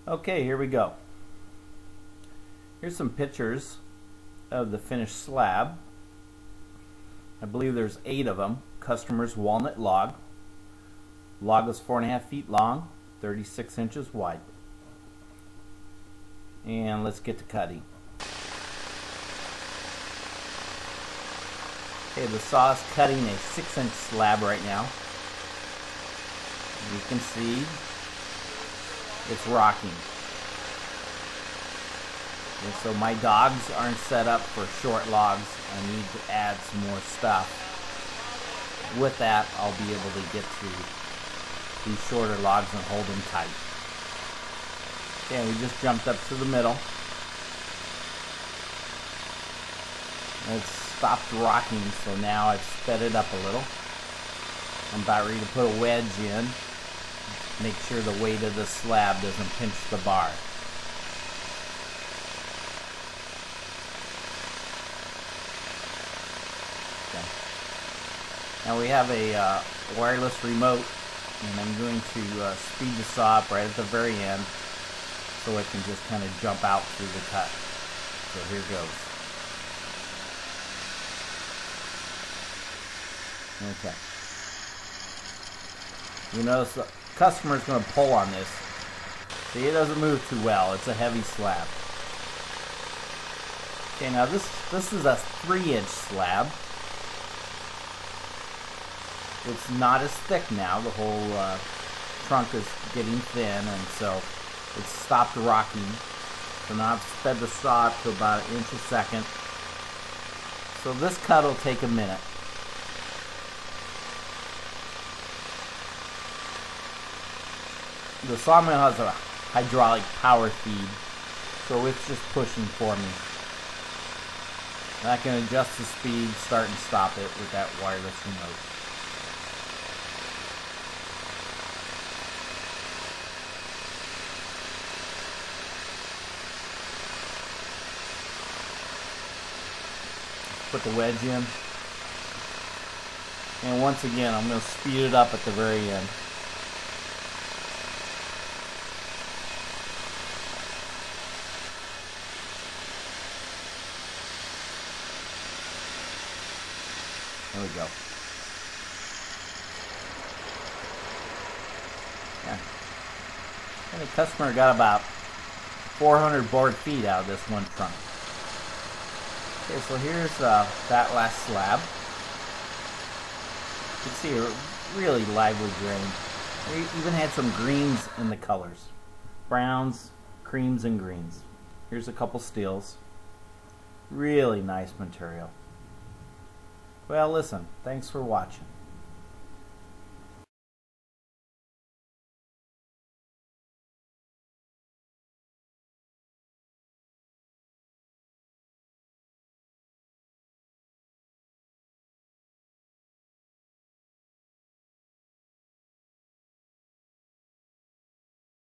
Okay, here we go. Here's some pictures of the finished slab. I believe there's 8 of them. Customer's walnut log. Log is 4.5 feet long, 36 inches wide. And let's get to cutting. Okay, the saw is cutting a 6-inch slab right now. You can see it's rocking. And so my dogs aren't set up for short logs. I need to add some more stuff. With that, I'll be able to get to these shorter logs and hold them tight. Okay, we just jumped up to the middle. It's stopped rocking, so now I've sped it up a little. I'm about ready to put a wedge in. Make sure the weight of the slab doesn't pinch the bar. Okay. Now we have a wireless remote, and I'm going to speed the saw up right at the very end so it can just kind of jump out through the cut. So here goes. Okay. You notice the customer's going to pull on this. See, it doesn't move too well. It's a heavy slab. Okay, now this is a 3-inch slab. It's not as thick now. The whole trunk is getting thin, and so it's stopped rocking. So now I've sped the saw up to about 1 inch a second. So this cut will take a minute. The sawmill has a hydraulic power feed, so it's just pushing for me. And I can adjust the speed, start and stop it with that wireless remote. Put the wedge in. And once again, I'm going to speed it up at the very end. There we go. Yeah. And the customer got about 400 board feet out of this one trunk. Okay, so here's that last slab. You can see a really lively grain. We even had some greens in the colors. Browns, creams, and greens. Here's a couple steels. Really nice material. Well, listen, thanks for watching.